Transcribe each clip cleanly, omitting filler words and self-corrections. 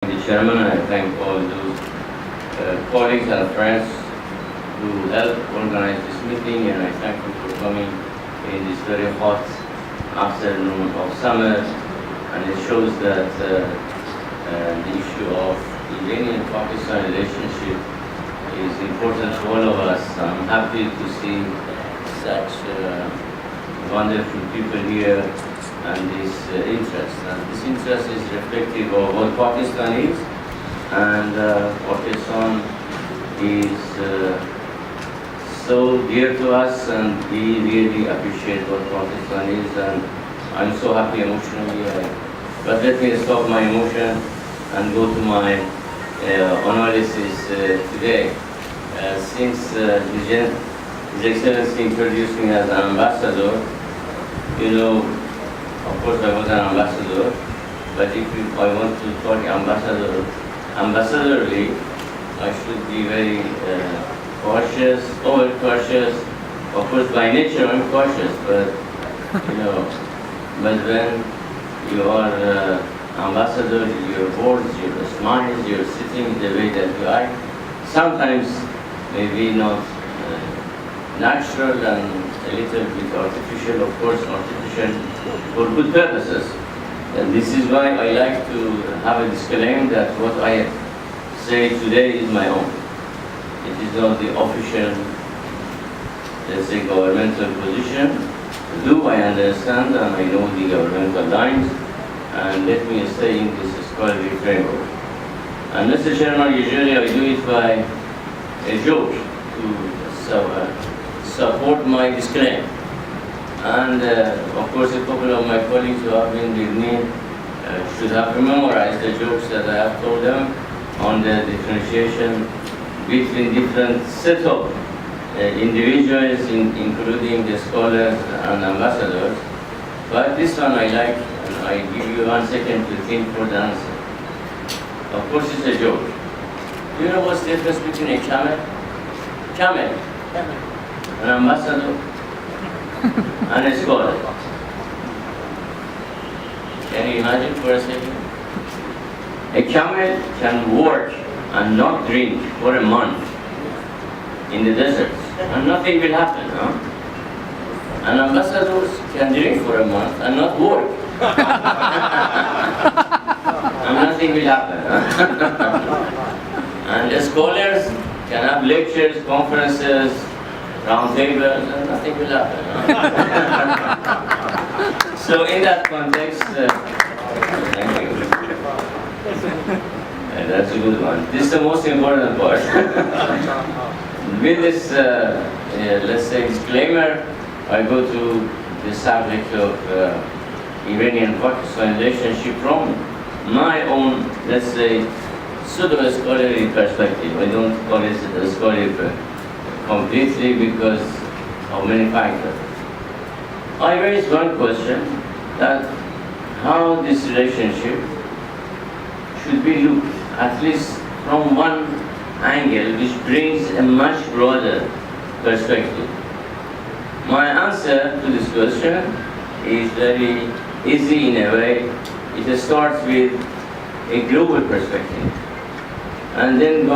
The chairman, I thank all those colleagues and friends who helped organize this meeting, and I thank you for coming in this very hot afternoon of summer. And it shows that the issue of Iranian-Pakistan relationship is important to all of us. I'm happy to see such wonderful people here and this interest. And this interest is reflective of what Pakistan is, and Pakistan is so dear to us, and we really appreciate what Pakistan is, and I'm so happy emotionally. But let me stop my emotion and go to my analysis today. Since His Excellency introduced me as an ambassador, you know, of course I was an ambassador, but if I want to talk ambassadorly, I should be very cautious, over-cautious. Of course, by nature I'm cautious, but you know, but when you are ambassador, your words, your smiles, you're sitting the way that you are, sometimes maybe not natural and a little bit artificial, of course, artificial for good purposes. And this is why I like to have a disclaimer that what I say today is my own. It is not the official, let's say, governmental position. Do I understand and I know the governmental lines, and let me stay in this scholarly framework. And Mr. Chairman, usually I do it by a joke to support my disclaimer. And of course, a couple of my colleagues who have been with me should have memorized the jokes that I have told them on the differentiation between different set of individuals, including the scholars and ambassadors. But this one I like, and I give you 1 second to think for the answer. Of course, it's a joke. Do you know what's the difference between a camel? Camel. An ambassador and a scholar. Can you imagine for a second? A camel can work and not drink for a month in the deserts, and nothing will happen. Huh? And ambassadors can drink for a month and not work. And nothing will happen. Huh? And the scholars can have lectures, conferences, round tables, and nothing will happen. Huh? So in that context, thank you. That's a good one. This is the most important part. With this, let's say, disclaimer, I go to the subject of Iranian-Pakistan relationship from my own, let's say, pseudo-scholarly perspective. I don't call it a scholarly completely because of many factors. I raised one question, that how this relationship should be looked, at least from one angle, which brings a much broader perspective. My answer to this question is very easy in a way. It starts with a global perspective, and then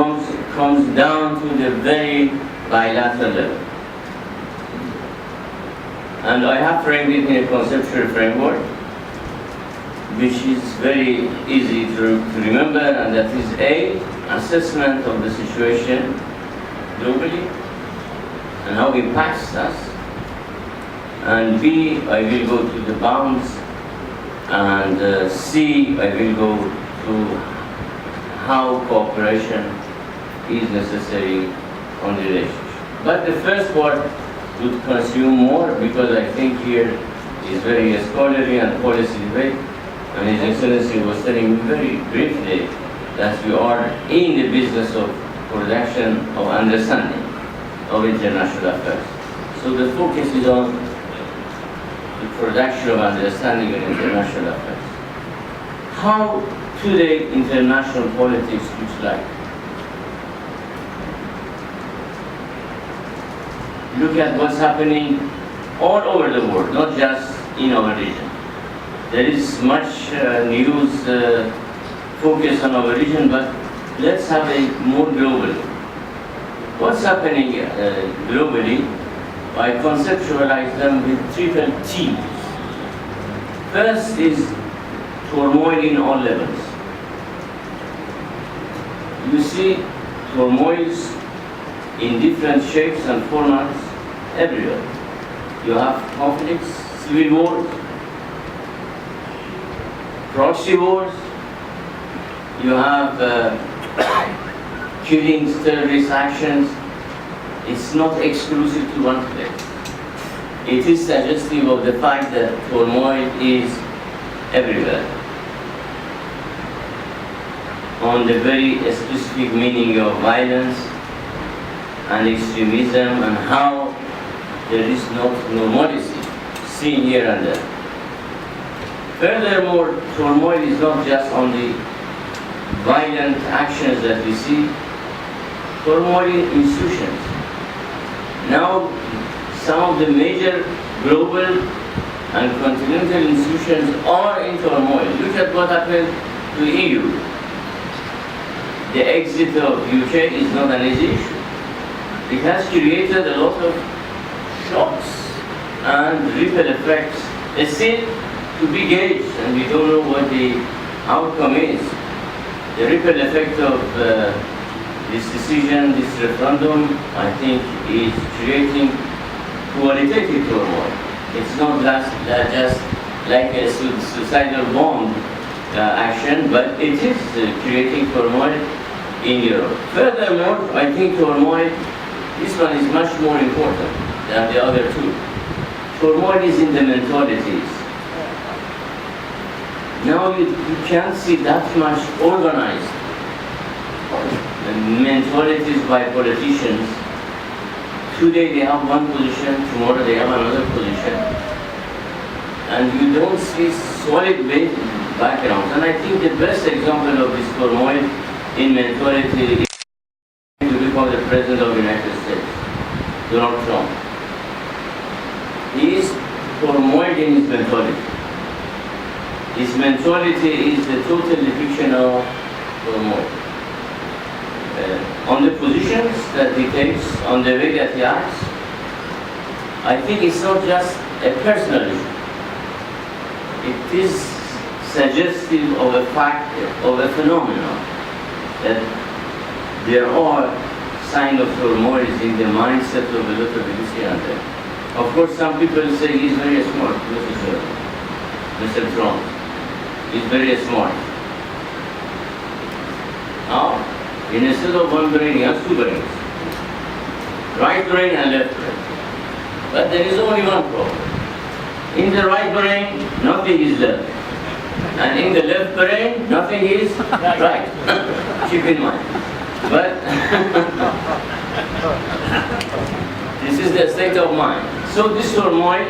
comes down to the very bilateral level. And I have framed it in a conceptual framework, which is very easy to remember, and that is A, assessment of the situation globally and how it impacts us, and B, I will go to the bounds, and C, I will go to how cooperation is necessary on the relationship. But the first part would consume more, because I think here is very scholarly and policy debate, and His Excellency was telling me very briefly that we are in the business of production of understanding of international affairs. So the focus is on the production of understanding of international affairs. How today international politics looks like. Look at what's happening all over the world, not just in our region. There is much news focus on our region, but let's have a more global. What's happening globally? I conceptualize them with triple T. First is turmoil in all levels. You see turmoils in different shapes and formats everywhere. You have conflicts, civil wars, proxy wars, you have killings, terrorist actions. It's not exclusive to one place. It is suggestive of the fact that turmoil is everywhere. On the very specific meaning of violence and extremism and how there is no normalcy seen here and there. Furthermore, turmoil is not just on the violent actions that we see, turmoil in institutions. Now, some of the major global and continental institutions are in turmoil. Look at what happened to EU. The exit of UK is not an easy issue. It has created a lot of shocks and ripple effects. It's still to be gauged, and we don't know what the outcome is. The ripple effect of this decision, this referendum, I think is creating qualitative turmoil. It's not just like a suicidal bomb action, but it is creating turmoil in Europe. Furthermore, I think turmoil, this one is much more important than the other two. Turmoil is in the mentalities. Now you can't see that much organized mentalities by politicians. Today they have one position, tomorrow they have another position. And you don't see solid backgrounds. And I think the best example of this turmoil in mentality is to become the President of the United States, Donald Trump. He is turmoiled in his mentality. His mentality is the total depiction of turmoil. On the positions that he takes, on the way that he acts, I think it's not just a personal issue. It is suggestive of a fact, of a phenomenon, that there are signs of turmoil in the mindset of a lot of people here and there. Of course, some people say he's very smart, Mr. Trump. He's very smart. Now, instead of one brain, he has two brains. Right brain and left brain. But there is only one problem. In the right brain, nothing is left. And in the left brain, nothing is right. Keep in mind. But this is the state of mind. So this turmoil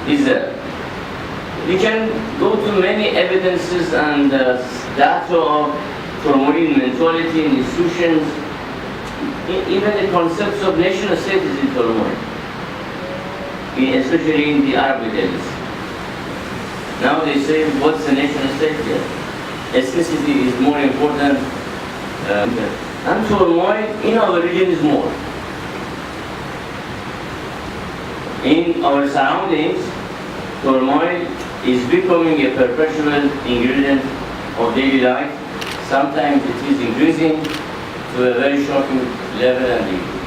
is there. We can go to many evidences and data of turmoil in mentality, in institutions, even the concepts of nation state is in turmoil, especially in the Arab Middle East. Now they say, what's the nation state here? Ethnicity is more important, and turmoil in our region is more. In our surroundings, turmoil is becoming a perpetual ingredient of daily life. Sometimes it is increasing to a very shocking level and degree.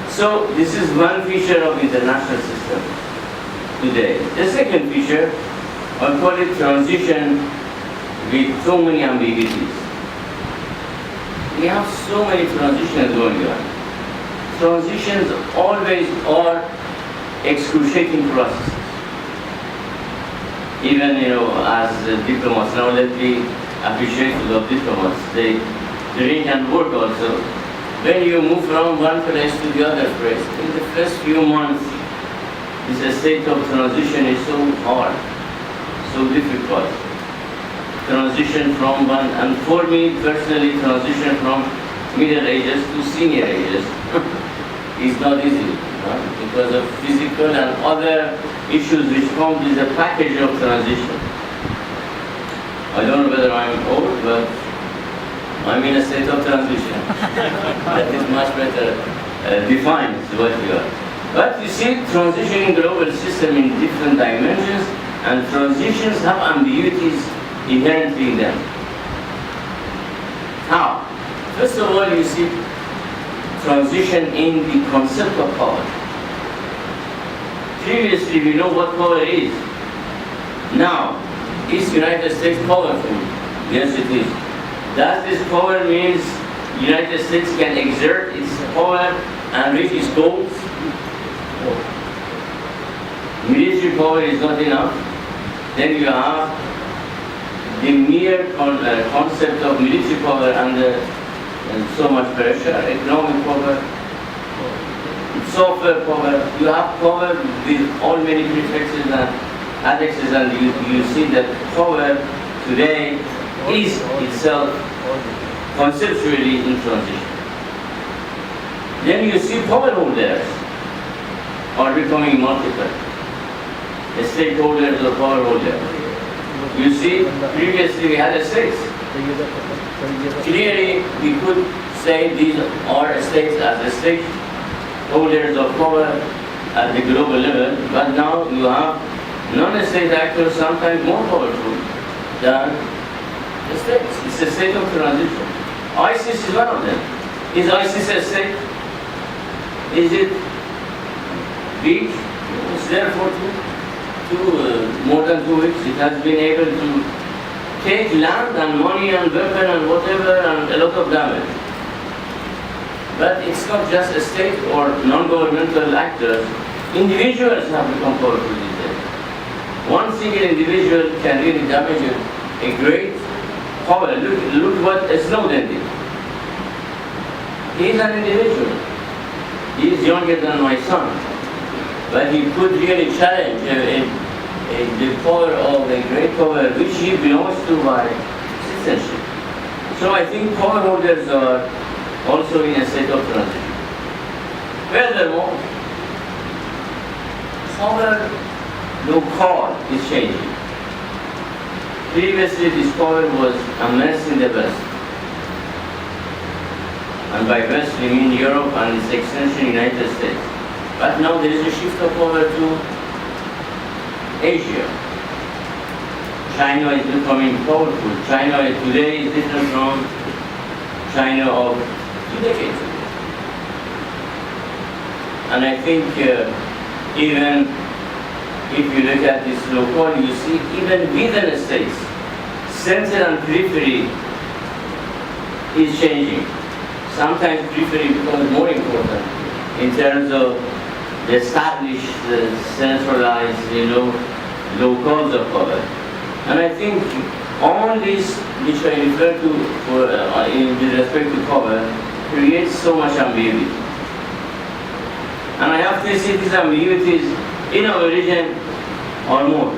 So this is one feature of international system today. The second feature, I call it transition with so many ambiguities. We have so many transitions going on. Transitions always are excruciating processes. Even, as diplomats, now let me appreciate of diplomats. They drink and work also. When you move from one place to the other place, in the first few months, this state of transition is so hard, so difficult. Transition from one, and for me personally, transition from middle ages to senior ages is not easy, because of physical and other issues which come with the package of transition. I don't know whether I'm old, but I'm in a state of transition. That is much better defines what we are. But you see, transitioning global system in different dimensions, and transitions have ambiguities inherently in them. How? First of all, you see transition in the concept of power. Previously, we know what power is. Now, is United States powerful? Yes, it is. Does this power means United States can exert its power and reach its goals? No. Military power is not enough. Then you have the mere concept of military power under so much pressure, economic power, software power. You have power with all many prefixes and annexes, and you see that power today is itself conceptually in transition. Then you see power holders are becoming multiple. The stakeholders or power holders. You see, previously we had a states. Clearly, we could say these are states as the stakeholders of power at the global level, but now you have non-state actors sometimes more powerful than the states. It's a state of transition. ISIS is one of them. Is ISIS a state? Is it big? It's there for more than 2 weeks. It has been able to take land and money and weapon and whatever and a lot of damage. But it's not just a state or non-governmental actors. Individuals have become powerful these days. One single individual can really damage a great power. Look what Snowden did. He is an individual. He is younger than my son. But he could really challenge the power of a great power which he belongs to by citizenship. So I think power holders are also in a state of transition. Furthermore, power local is changing. Previously this power was amassed in the West. And by West we mean Europe and its extension United States. But now there is a shift of power to Asia. China is becoming powerful. China today is different from China of 2 decades ago. And I think even if you look at this local, you see even within the states, center and periphery is changing. Sometimes periphery becomes more important in terms of the established, centralized, locals of power. And I think all this which I refer to with respect to power creates so much ambiguity. And I have to say these ambiguities in our region or more.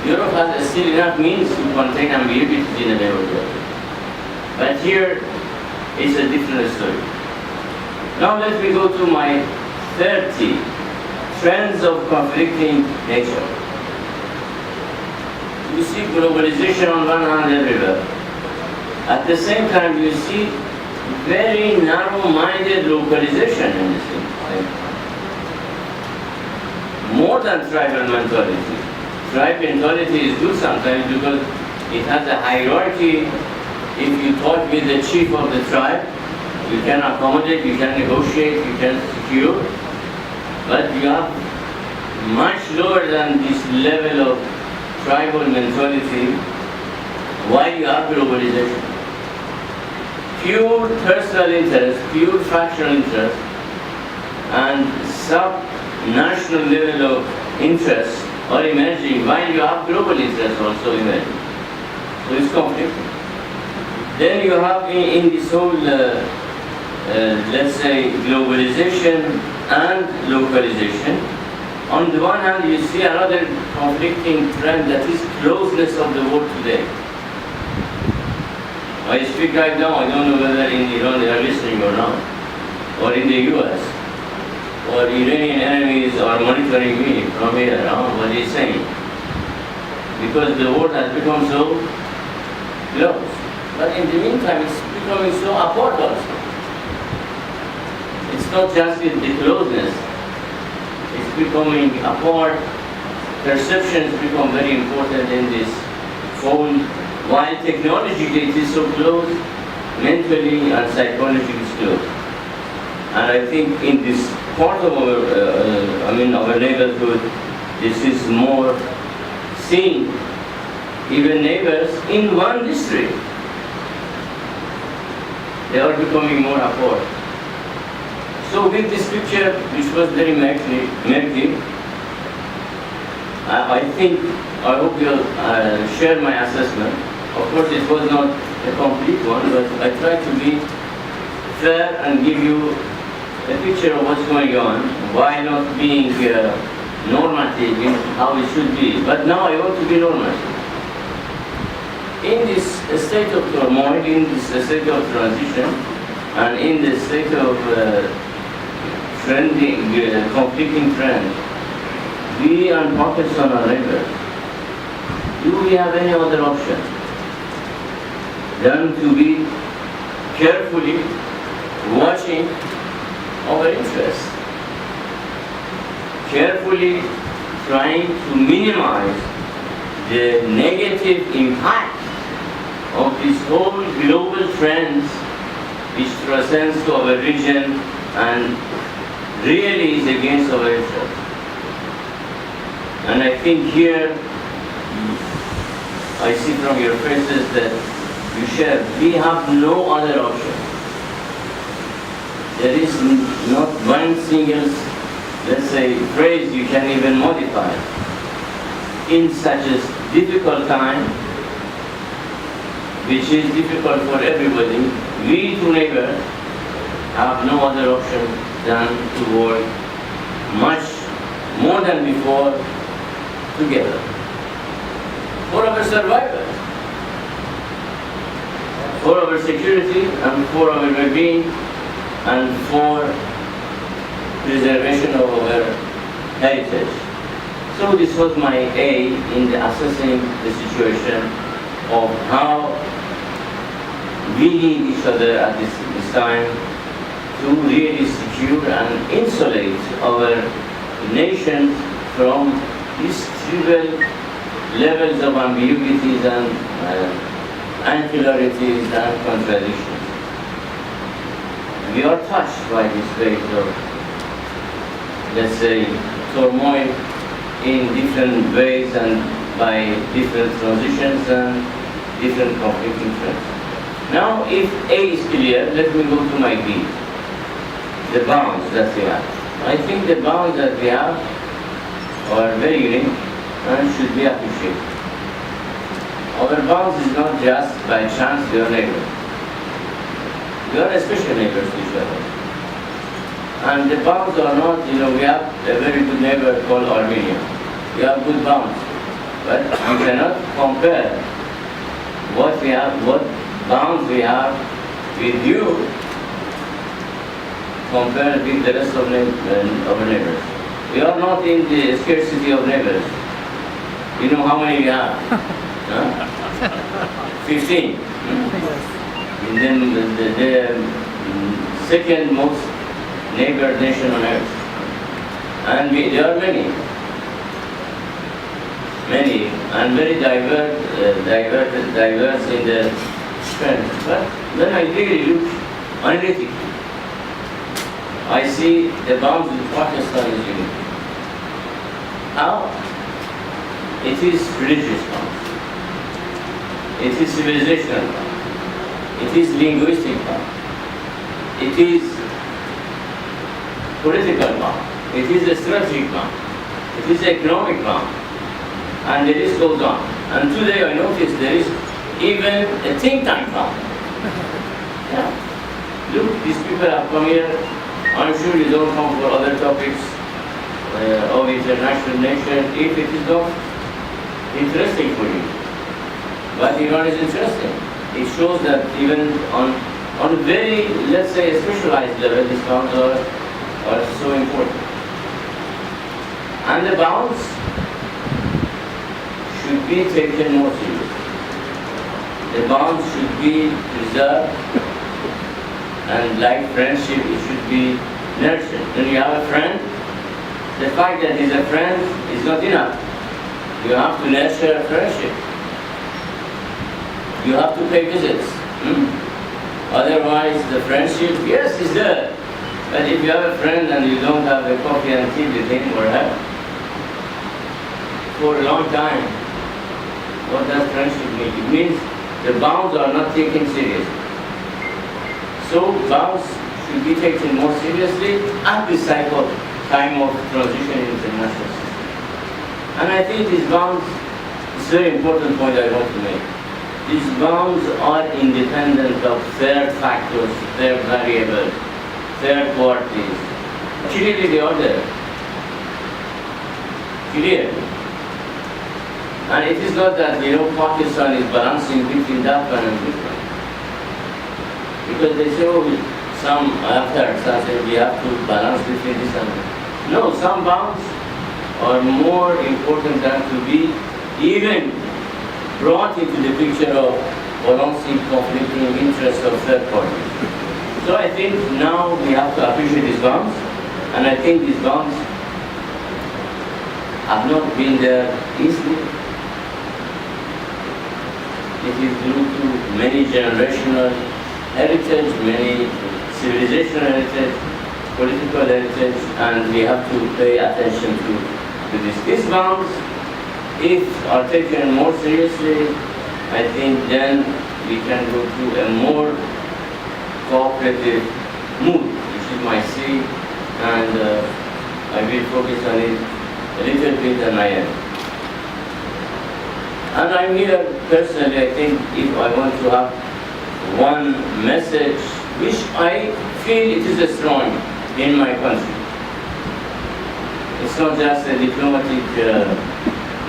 Europe has still enough means to contain ambiguities in a neighborhood. But here it's a different story. Now let me go to my 30 trends of conflicting nature. You see globalization on one hand everywhere. At the same time, you see very narrow-minded localization in this thing. More than tribal mentality. Tribe mentality is good sometimes because it has a hierarchy. If you talk with the chief of the tribe, you can accommodate, you can negotiate, you can secure. But you have much lower than this level of tribal mentality while you have globalization. Pure personal interest, pure fractional interest, and sub-national level of interest are emerging while you have global interest also emerging. So it's conflict. Then you have in this whole, let's say, globalization and localization. On the one hand, you see another conflicting trend that is closeness of the world today. I speak right now, I don't know whether in Iran they are listening or not, or in the US, or Iranian enemies are monitoring me from here, what he's saying. because the world has become so close. But in the meantime, it's becoming so apart also. It's not just the closeness, it's becoming apart. Perceptions become very important in this phone, while technologically it is so close, mentally and psychologically it's close. And I think in this part of our neighborhood, this is more seen. Even neighbors in one district, they are becoming more apart. So with this picture, which was very murky, I think, I hope you'll share my assessment. Of course, it was not a complete one, but I tried to be fair and give you a picture of what's going on, why not being normative in how it should be. But now I want to be normative. In this state of turmoil, in this state of transition, and in the state of conflicting trends, we and Pakistan are neighbors. Do we have any other option than to be carefully watching our interests, carefully trying to minimize the negative impact of this whole global trends which transcends to our region and really is against our interests? And I think here, I see from your faces that you share, we have no other option. There is not one single, let's say, phrase you can even modify. In such a difficult time, which is difficult for everybody, we two neighbors have no other option than to work much more than before together for our survival, for our security and for our well-being and for preservation of our heritage. So this was my aim in assessing the situation of how we need each other at this time to really secure and insulate our nation from these trivial levels of ambiguities and ancillarities and contradictions. We are touched by this wave of, let's say, turmoil in different ways and by different transitions and different conflicting trends. Now, if A is clear, let me go to my B, the bounds that we have. I think the bounds that we have are very unique and should be appreciated. Our bounds is not just by chance we are neighbors. We are special neighbors to each other. And the bounds are not, we have a very good neighbor called Armenia. We have good bounds. But you cannot compare what we have, what bounds we have with you compared with the rest of our neighbors. We are not in the scarcity of neighbors. You know how many we have? 15. And then the second most neighbor nation on earth. And there are many, and very diverse in their strength. But when I really look analytically, I see the bounds with Pakistan is unique. How? It is religious bounds. It is civilizational bounds. It is linguistic bound. It is political bound. It is a strategic bound. It is economic bound. And the list goes on. And today I noticed there is even a think tank bound. Yeah. Look, these people have come here. I'm sure you don't come for other topics of international nation if it is not interesting for you. But Iran is interesting. It shows that even on a very, let's say, specialized level, these bounds are so important. And the bounds should be taken more seriously. The bonds should be preserved, and like friendship, it should be nurtured. When you have a friend, the fact that he's a friend is not enough. You have to nurture a friendship. You have to pay visits. Otherwise, the friendship, yes, is there. But if you have a friend and you don't have a coffee and tea with him or her for a long time, what does friendship mean? It means the bonds are not taken seriously. So bonds should be taken more seriously at this time of transition in the international system. And I think these bonds, it's a very important point I want to make. These bonds are independent of third factors, third variables, third parties. Clearly they are there. Clear. And it is not that, Pakistan is balancing between that one and this one. Because they say, some say we have to balance between this and that. No, some bonds are more important than to be even brought into the picture of balancing conflicting interests of third parties. So I think now we have to appreciate these bonds, and I think these bonds have not been there easily. It is due to many generational heritage, many civilizational heritage, political heritage, and we have to pay attention to this. These bonds, if are taken more seriously, I think then we can go through a more cooperative mood, which is my C, and I will focus on it a little bit than I am. And I'm here personally, I think if I want to have one message, which I feel it is strong in my country. It's not just a diplomatic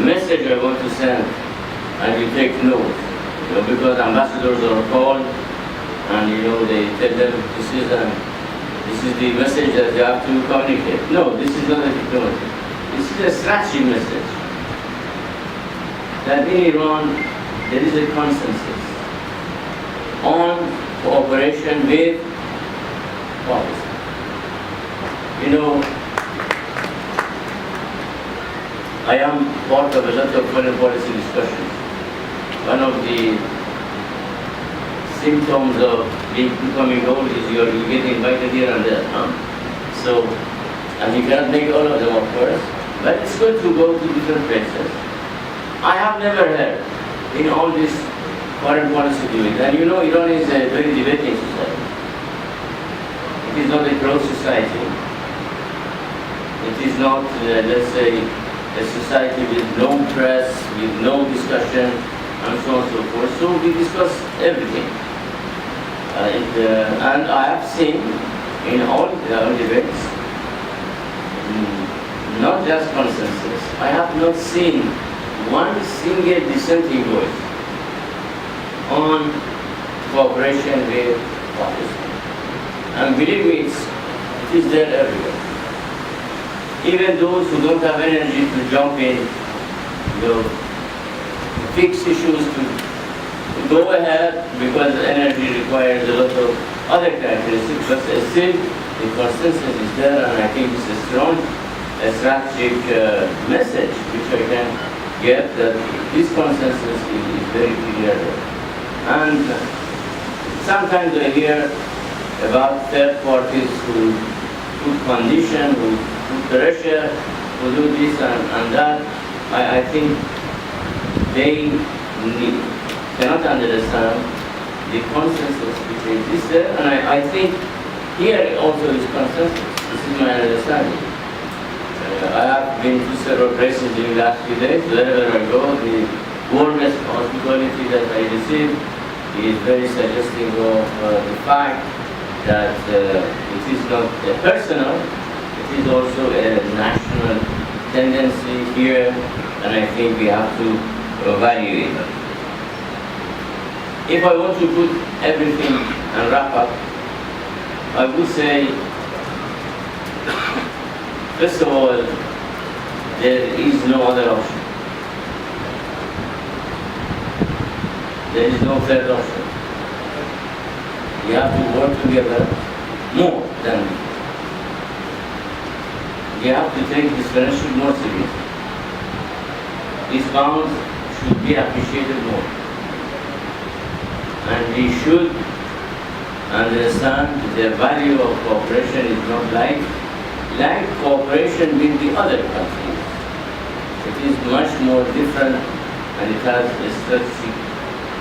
message I want to send, and you take notes, because ambassadors are called, and they tell them this is the message that they have to communicate. No, this is not a diplomatic. This is a strategic message. That in Iran there is a consensus on cooperation with Pakistan. I am part of a lot of foreign policy discussions. One of the symptoms of becoming old is you get invited here and there. And you cannot make all of them, of course, but it's good to go to different places. I have never heard in all this foreign policy debate, and Iran is a very debating society. It is not a closed society. It is not, let's say, a society with no press, with no discussion, and so on and so forth. So we discuss everything. And I have seen in all the debates, not just consensus, I have not seen one single dissenting voice on cooperation with Pakistan. And believe me, it is there everywhere. Even those who don't have energy to jump in, fix issues, to go ahead, because energy requires a lot of other characteristics, but still the consensus is there, and I think it's a strong strategic message which I can get, that this consensus is very clear. And sometimes I hear about third parties who put condition, who put pressure, who do this and that. I think they cannot understand the consensus which exists there, and I think here also is consensus. This is my understanding. I have been to several places in the last few days. Wherever I go, the warmest hospitality that I receive is very suggestive of the fact that it is not personal, it is also a national tendency here, and I think we have to evaluate it. If I want to put everything and wrap up, I would say, first of all, there is no other option. there is no third option. We have to work together more than before. We have to take this friendship more seriously. These bonds should be appreciated more. And we should understand the value of cooperation is not like cooperation with the other countries. It is much more different and it has a strategic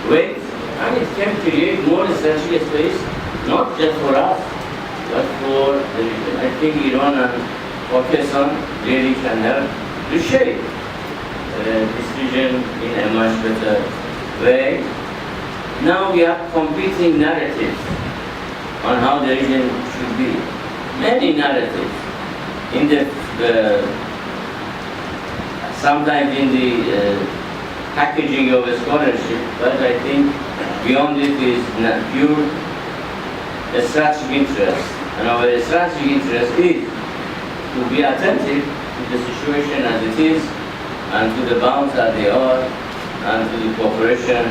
weight and it can create more strategic space, not just for us, but for the region. I think Iran and Pakistan really can help to shape this region in a much better way. Now we have competing narratives on how the region should be. Many narratives in sometimes in the packaging of a scholarship, but I think beyond it is pure strategic interest. And our strategic interest is to be attentive to the situation as it is and to the bounds as they are and to the cooperation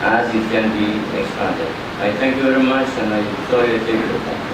as it can be expanded. I thank you very much and I'm sorry to take your time.